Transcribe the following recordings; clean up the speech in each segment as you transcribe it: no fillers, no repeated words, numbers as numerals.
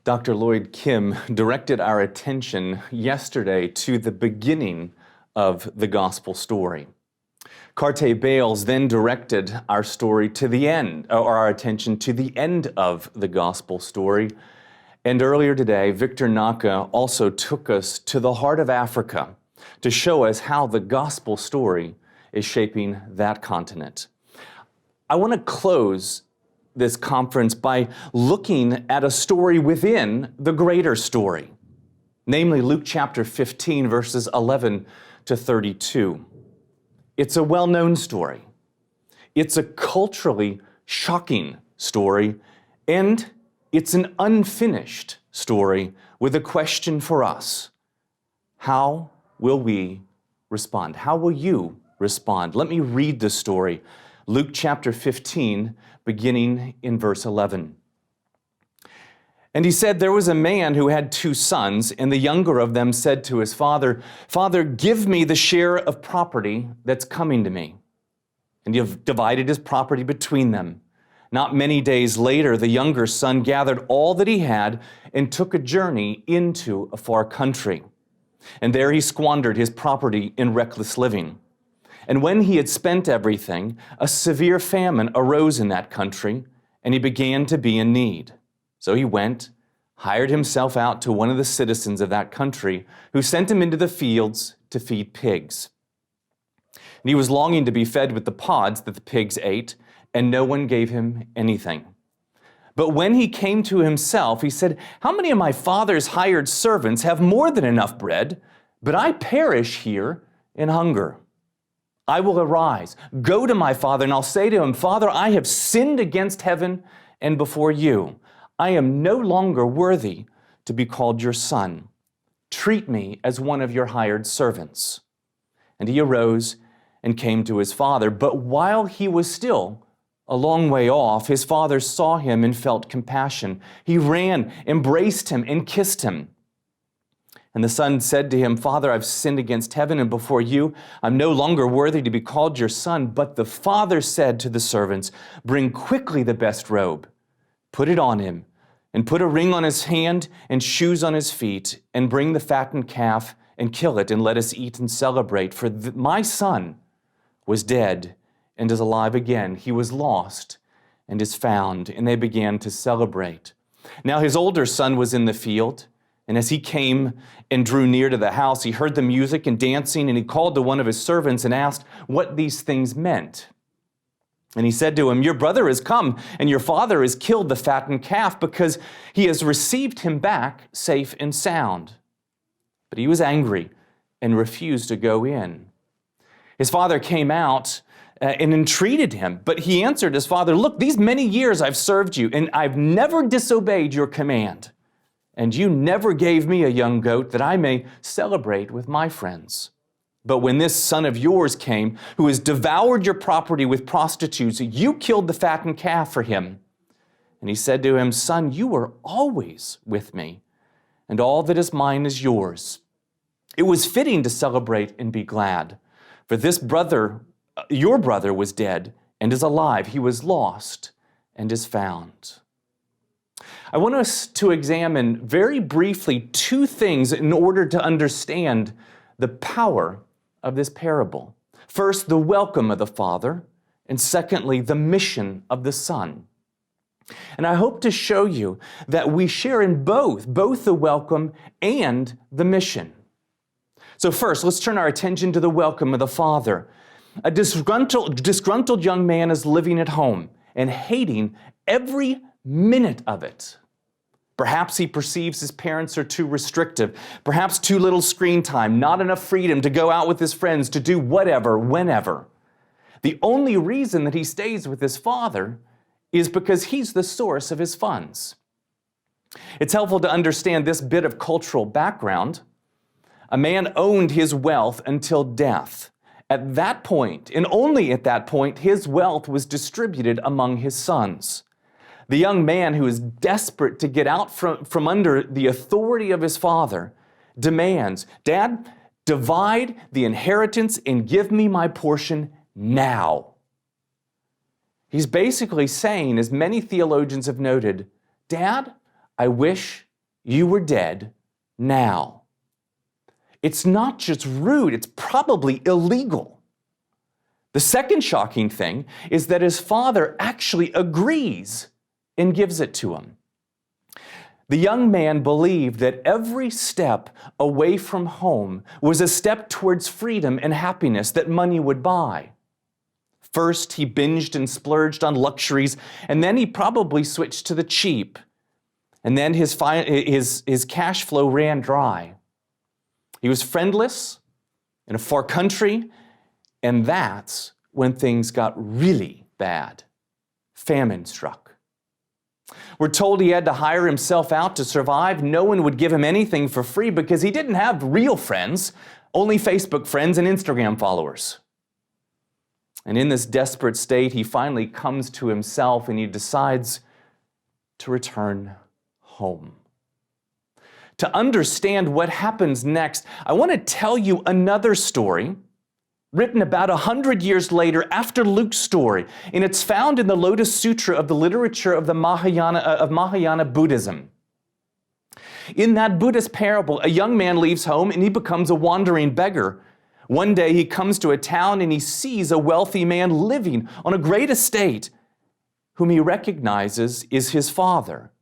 Dr. Lloyd Kim directed our attention yesterday to the beginning of the gospel story. Carte Bales then directed our story to the end, or our attention to the end of the gospel story. And earlier today, Victor Naka also took us to the heart of Africa to show us how the gospel story is shaping that continent. I want to close this conference by looking at a story within the greater story, namely Luke chapter 15, verses 11 to 32. It's a well-known story. It's a culturally shocking story, and it's an unfinished story with a question for us. How will we respond? How will you respond? Let me read the story. Luke chapter 15, beginning in verse 11. And he said, there was a man who had 2 sons, and the younger of them said to his father, Father, give me the share of property that's coming to me. And he divided his property between them. Not many days later, the younger son gathered all that he had and took a journey into a far country. And there he squandered his property in reckless living. And when he had spent everything, a severe famine arose in that country, and he began to be in need. So he went, hired himself out to one of the citizens of that country, who sent him into the fields to feed pigs. And he was longing to be fed with the pods that the pigs ate, and no one gave him anything. But when he came to himself, he said, how many of my father's hired servants have more than enough bread, but I perish here in hunger? I will arise, go to my father, and I'll say to him, Father, I have sinned against heaven and before you. I am no longer worthy to be called your son. Treat me as one of your hired servants. And he arose and came to his father. But while he was still a long way off, his father saw him and felt compassion. He ran, embraced him, and kissed him. And the son said to him, Father, I've sinned against heaven and before you. I'm no longer worthy to be called your son. But the father said to the servants, bring quickly the best robe, put it on him, and put a ring on his hand and shoes on his feet, and bring the fattened calf and kill it, and let us eat and celebrate. For my son was dead and is alive again. He was lost and is found. And they began to celebrate. Now his older son was in the field, and as he came and drew near to the house, he heard the music and dancing, and he called to one of his servants and asked what these things meant. And he said to him, your brother has come, and your father has killed the fattened calf, because he has received him back safe and sound. But he was angry and refused to go in. His father came out and entreated him, but he answered his father, look, these many years I've served you, and I've never disobeyed your command. And you never gave me a young goat that I may celebrate with my friends. But when this son of yours came, who has devoured your property with prostitutes, you killed the fattened calf for him. And he said to him, son, you were always with me, and all that is mine is yours. It was fitting to celebrate and be glad. For this brother, your brother, was dead and is alive. He was lost and is found. I want us to examine very briefly 2 things in order to understand the power of this parable. First, the welcome of the Father, and secondly, the mission of the Son. And I hope to show you that we share in both the welcome and the mission. So first, let's turn our attention to the welcome of the Father. A disgruntled young man is living at home and hating every minute of it. Perhaps he perceives his parents are too restrictive, perhaps too little screen time, not enough freedom to go out with his friends, to do whatever, whenever. The only reason that he stays with his father is because he's the source of his funds. It's helpful to understand this bit of cultural background. A man owned his wealth until death. At that point, and only at that point, his wealth was distributed among his sons. The young man who is desperate to get out from under the authority of his father demands, Dad, divide the inheritance and give me my portion now. He's basically saying, as many theologians have noted, Dad, I wish you were dead now. It's not just rude, it's probably illegal. The second shocking thing is that his father actually agrees and gives it to him. The young man believed that every step away from home was a step towards freedom and happiness that money would buy. First, he binged and splurged on luxuries, and then he probably switched to the cheap. And then his cash flow ran dry. He was friendless in a far country, and that's when things got really bad. Famine struck. We're told he had to hire himself out to survive. No one would give him anything for free because he didn't have real friends, only Facebook friends and Instagram followers. And in this desperate state, he finally comes to himself and he decides to return home. To understand what happens next, I want to tell you another story written about 100 years later after Luke's story, and it's found in the Lotus Sutra of the literature of the Mahayana Buddhism. In that Buddhist parable, a young man leaves home and he becomes a wandering beggar. One day he comes to a town and he sees a wealthy man living on a great estate, whom he recognizes is his father,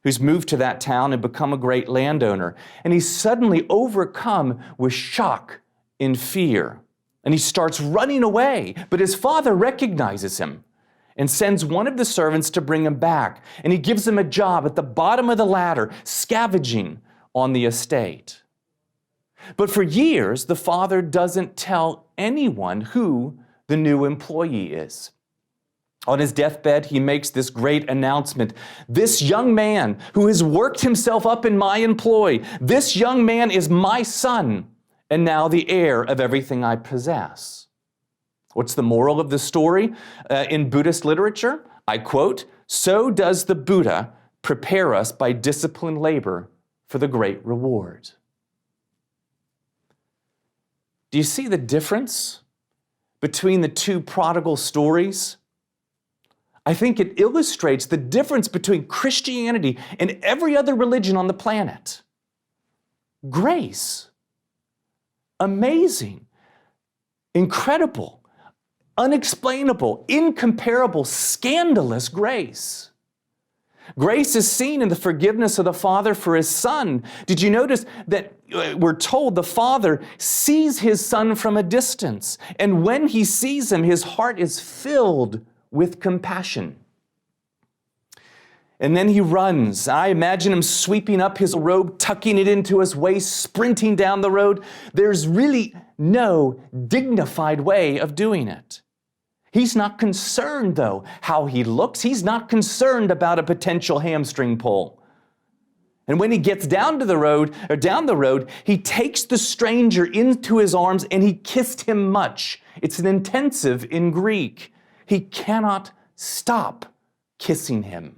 who's moved to that town and become a great landowner. And he's suddenly overcome with shock and fear. And he starts running away, but his father recognizes him and sends one of the servants to bring him back. And he gives him a job at the bottom of the ladder, scavenging on the estate. But for years, the father doesn't tell anyone who the new employee is. On his deathbed, he makes this great announcement. This young man who has worked himself up in my employ, this young man is my son, and now the heir of everything I possess. What's the moral of the story? In Buddhist literature, I quote, "So does the Buddha prepare us by disciplined labor for the great reward." Do you see the difference between the two prodigal stories? I think it illustrates the difference between Christianity and every other religion on the planet. Grace. Amazing, incredible, unexplainable, incomparable, scandalous grace. Grace is seen in the forgiveness of the Father for his Son. Did you notice that we're told the Father sees his Son from a distance, and when he sees him, his heart is filled with compassion. And then he runs. I imagine him sweeping up his robe, tucking it into his waist, sprinting down the road. There's really no dignified way of doing it. He's not concerned, though, how he looks. He's not concerned about a potential hamstring pull. And when he gets down the road, he takes the stranger into his arms and he kissed him much. It's an intensive in Greek. He cannot stop kissing him.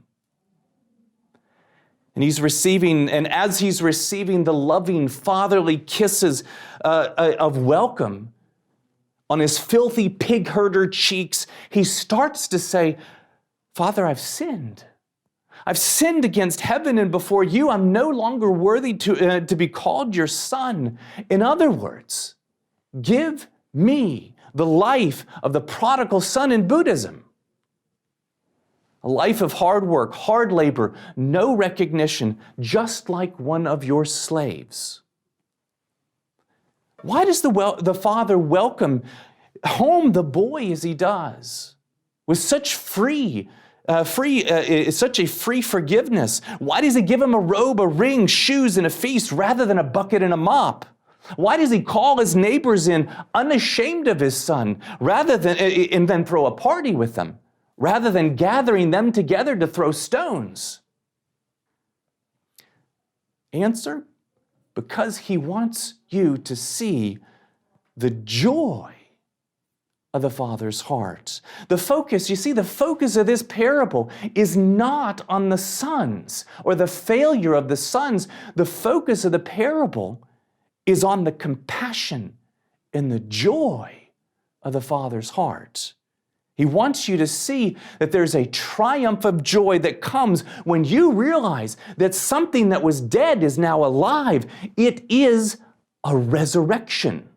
And as he's receiving the loving fatherly kisses of welcome on his filthy pig herder cheeks, he starts to say, "Father, I've sinned. I've sinned against heaven and before you. I'm no longer worthy to be called your son." In other words, give me the life of the prodigal son in Buddhism. A life of hard work, hard labor, no recognition, just like one of your slaves. Why does the father welcome home the boy as he does, with such such a free forgiveness? Why does he give him a robe, a ring, shoes, and a feast rather than a bucket and a mop? Why does he call his neighbors in unashamed of his son and then throw a party with them, rather than gathering them together to throw stones? Answer: because he wants you to see the joy of the Father's heart. The focus of this parable is not on the sons or the failure of the sons. The focus of the parable is on the compassion and the joy of the Father's heart. He wants you to see that there's a triumph of joy that comes when you realize that something that was dead is now alive. It is a resurrection.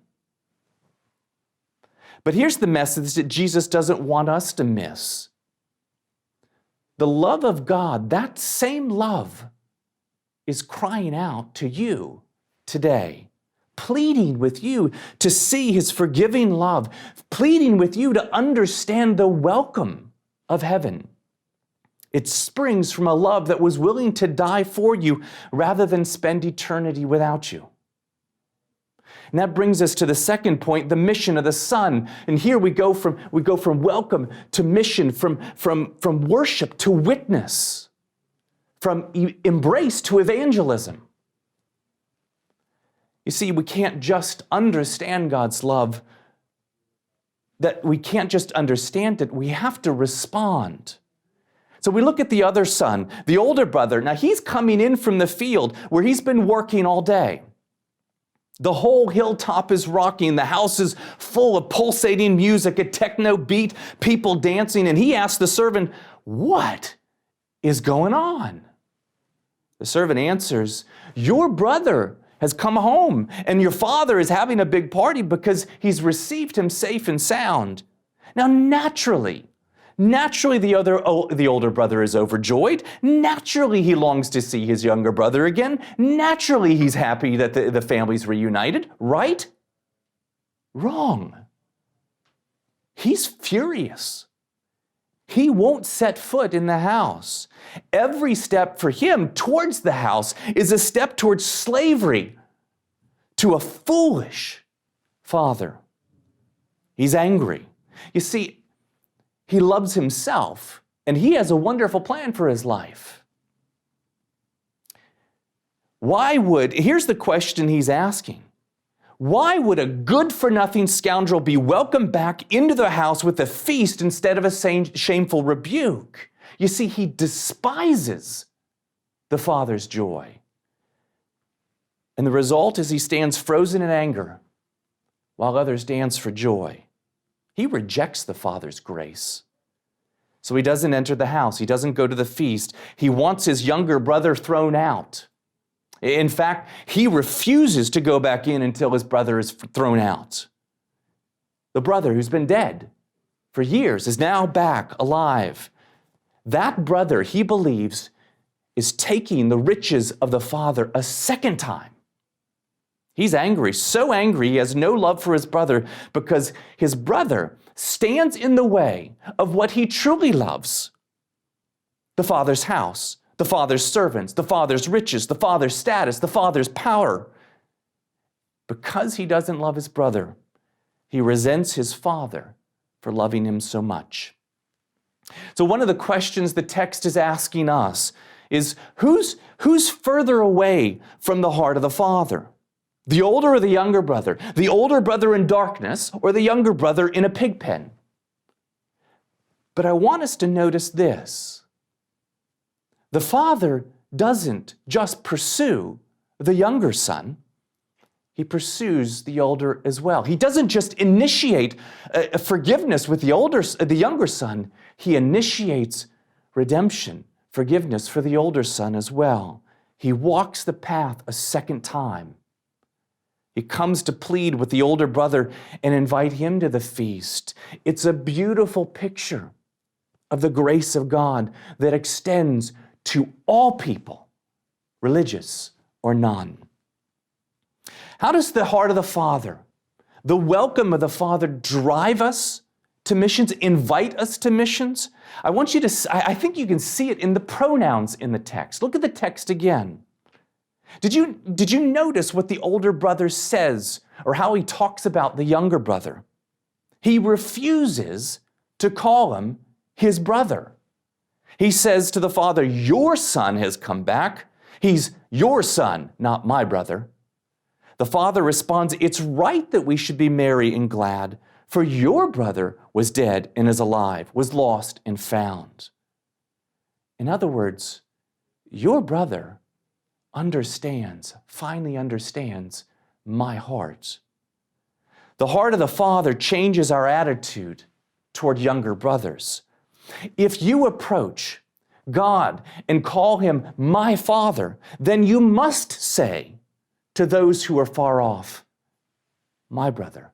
But here's the message that Jesus doesn't want us to miss. The love of God, that same love, is crying out to you today, pleading with you to see His forgiving love, pleading with you to understand the welcome of heaven. It springs from a love that was willing to die for you rather than spend eternity without you. And that brings us to the second point, the mission of the Son. And here we go from welcome to mission, from worship to witness, from embrace to evangelism. You see, we can't just understand God's love, that we can't just understand it, we have to respond. So we look at the other son, the older brother. Now he's coming in from the field where he's been working all day. The whole hilltop is rocking. The house is full of pulsating music, a techno beat, people dancing. And he asks the servant, "What is going on?" The servant answers, "Your brother has come home, and your father is having a big party because he's received him safe and sound." Now, naturally, the older brother is overjoyed. Naturally, he longs to see his younger brother again. Naturally, he's happy that the family's reunited, right? Wrong. He's furious. He won't set foot in the house. Every step for him towards the house is a step towards slavery to a foolish father. He's angry. You see, he loves himself, and he has a wonderful plan for his life. Here's the question he's asking. Why would a good-for-nothing scoundrel be welcomed back into the house with a feast instead of a shameful rebuke? You see, he despises the father's joy. And the result is he stands frozen in anger while others dance for joy. He rejects the father's grace. So he doesn't enter the house. He doesn't go to the feast. He wants his younger brother thrown out. In fact, he refuses to go back in until his brother is thrown out. The brother who's been dead for years is now back alive. That brother, he believes, is taking the riches of the father a second time. He's angry, so angry he has no love for his brother because his brother stands in the way of what he truly loves: the father's house, the father's servants, the father's riches, the father's status, the father's power. Because he doesn't love his brother, he resents his father for loving him so much. So one of the questions the text is asking us is, who's further away from the heart of the father? The older or the younger brother? The older brother in darkness or the younger brother in a pig pen? But I want us to notice this. The father doesn't just pursue the younger son. He pursues the older as well. He doesn't just initiate forgiveness with the younger son. He initiates redemption, forgiveness for the older son as well. He walks the path a second time. He comes to plead with the older brother and invite him to the feast. It's a beautiful picture of the grace of God that extends to all people, religious or none. How does the heart of the Father, the welcome of the Father, drive us to missions, invite us to missions? I think you can see it in the pronouns in the text. Look at the text again. Did you notice what the older brother says or how he talks about the younger brother? He refuses to call him his brother. He says to the father, "Your son has come back. He's your son, not my brother." The father responds, "It's right that we should be merry and glad, for your brother was dead and is alive, was lost and found." In other words, your brother finally understands my heart. The heart of the Father changes our attitude toward younger brothers. If you approach God and call him my Father, then you must say to those who are far off, my brother,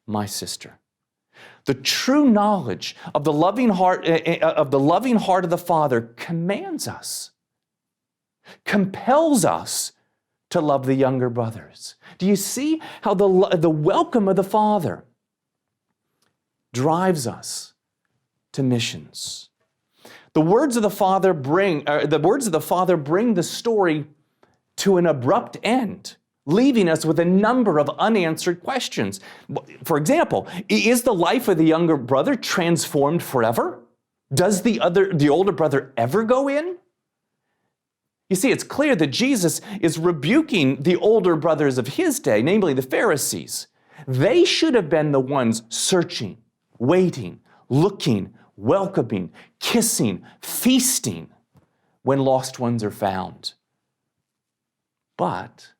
my sister. The true knowledge of the loving heart of the Father commands us, compels us to love the younger brothers. Do you see how the welcome of the Father drives us to missions? The words of the Father bring the story to an abrupt end, leaving us with a number of unanswered questions. For example, is the life of the younger brother transformed forever? Does the older brother ever go in? You see, it's clear that Jesus is rebuking the older brothers of his day, namely the Pharisees. They should have been the ones searching, waiting, looking, welcoming, kissing, feasting when lost ones are found. But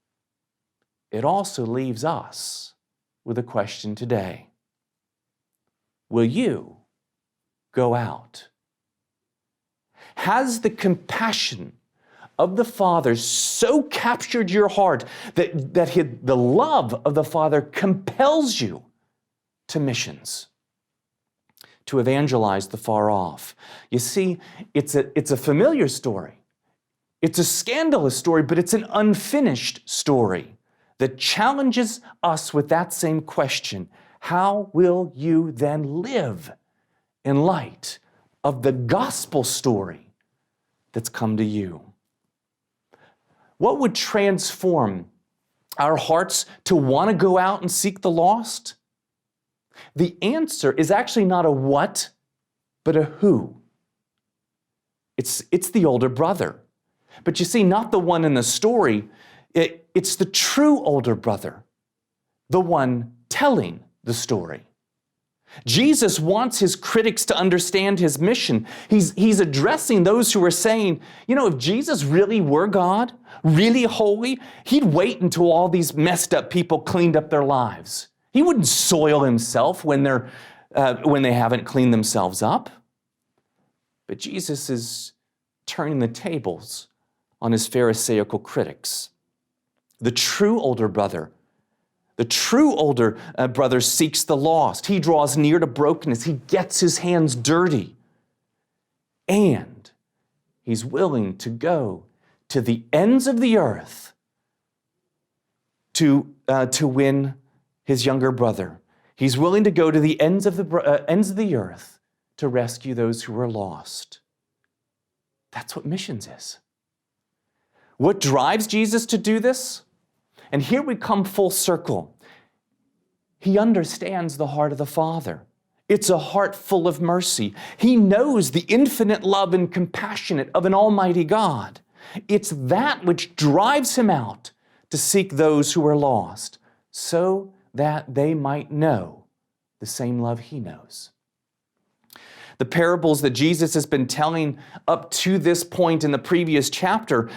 it also leaves us with a question today. Will you go out? Has the compassion of the Father so captured your heart that the love of the Father compels you to missions, to evangelize the far off? You see, it's a familiar story. It's a scandalous story, but it's an unfinished story that challenges us with that same question. How will you then live in light of the gospel story that's come to you? What would transform our hearts to want to go out and seek the lost? The answer is actually not a what, but a who. It's the older brother. But you see, not the one in the story. It's the true older brother, the one telling the story. Jesus wants his critics to understand his mission. He's addressing those who are saying, if Jesus really were God, really holy, he'd wait until all these messed up people cleaned up their lives. He wouldn't soil himself when they haven't cleaned themselves up. But Jesus is turning the tables on his Pharisaical critics. The true older brother seeks the lost. He draws near to brokenness. He gets his hands dirty. And he's willing to go to the ends of the earth to win his younger brother. He's willing to go to the ends of the earth to rescue those who are lost. That's what missions is. What drives Jesus to do this? And here we come full circle. He understands the heart of the Father. It's a heart full of mercy. He knows the infinite love and compassion of an almighty God. It's that which drives him out to seek those who are lost, so that they might know the same love he knows. The parables that Jesus has been telling up to this point in the previous chapter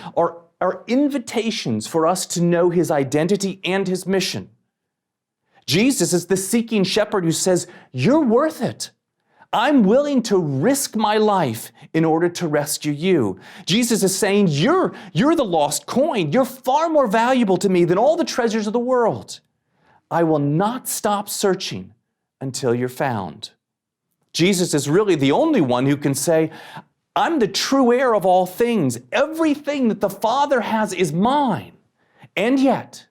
are invitations for us to know his identity and his mission. Jesus is the seeking shepherd who says, you're worth it. I'm willing to risk my life in order to rescue you. Jesus is saying, you're the lost coin. You're far more valuable to me than all the treasures of the world. I will not stop searching until you're found. Jesus is really the only one who can say, I'm the true heir of all things. Everything that the Father has is mine. And yet,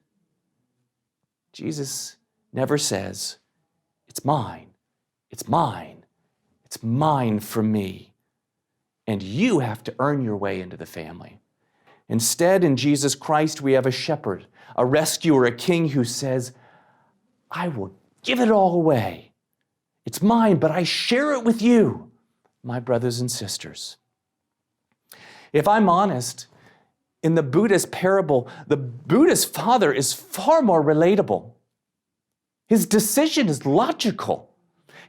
Jesus never says, it's mine, it's mine, it's mine from me. And you have to earn your way into the family. Instead, in Jesus Christ, we have a shepherd, a rescuer, a king who says, I will give it all away. It's mine, but I share it with you, my brothers and sisters. If I'm honest, in the Buddhist parable, the Buddhist father is far more relatable. His decision is logical.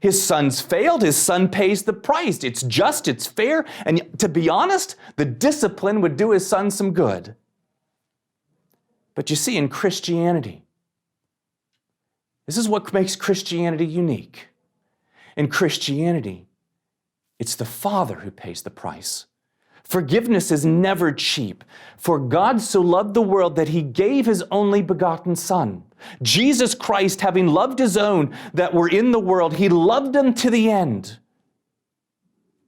His son's failed, his son pays the price. It's just, it's fair, and to be honest, the discipline would do his son some good. But you see, in Christianity, this is what makes Christianity unique. In Christianity, it's the Father who pays the price. Forgiveness is never cheap. For God so loved the world that he gave his only begotten Son. Jesus Christ, having loved his own that were in the world, he loved them to the end.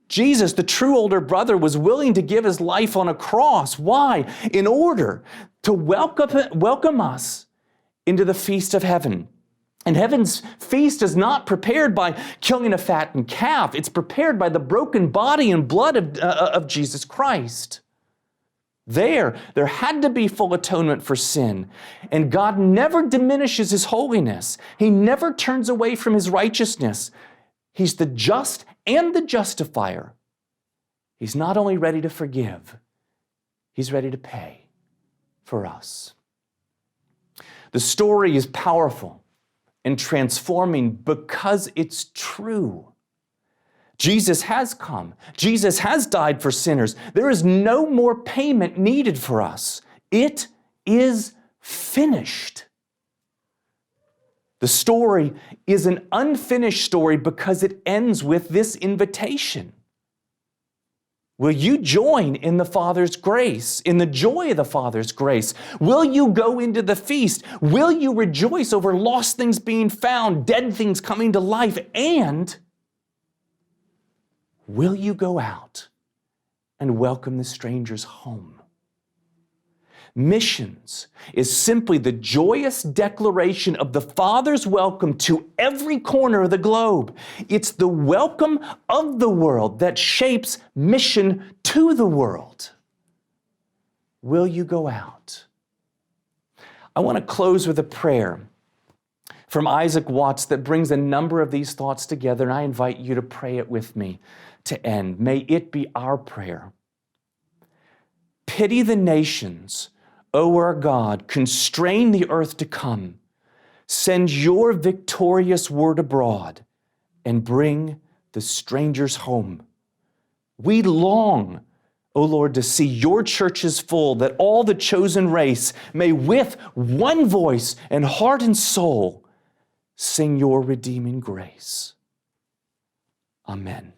Jesus, the true older brother, was willing to give his life on a cross. Why? In order to welcome us into the feast of heaven. And heaven's feast is not prepared by killing a fattened calf. It's prepared by the broken body and blood of Jesus Christ. There had to be full atonement for sin. And God never diminishes his holiness. He never turns away from his righteousness. He's the just and the justifier. He's not only ready to forgive, he's ready to pay for us. The story is powerful and transforming because it's true. Jesus has come. Jesus has died for sinners. There is no more payment needed for us. It is finished. The story is an unfinished story because it ends with this invitation. Will you join in the Father's grace, in the joy of the Father's grace? Will you go into the feast? Will you rejoice over lost things being found, dead things coming to life? And will you go out and welcome the strangers home? Missions is simply the joyous declaration of the Father's welcome to every corner of the globe. It's the welcome of the world that shapes mission to the world. Will you go out? I want to close with a prayer from Isaac Watts that brings a number of these thoughts together, and I invite you to pray it with me to end. May it be our prayer. Pity the nations, O our God, constrain the earth to come. Send your victorious word abroad and bring the strangers home. We long, O Lord, to see your churches full, that all the chosen race may with one voice and heart and soul sing your redeeming grace. Amen.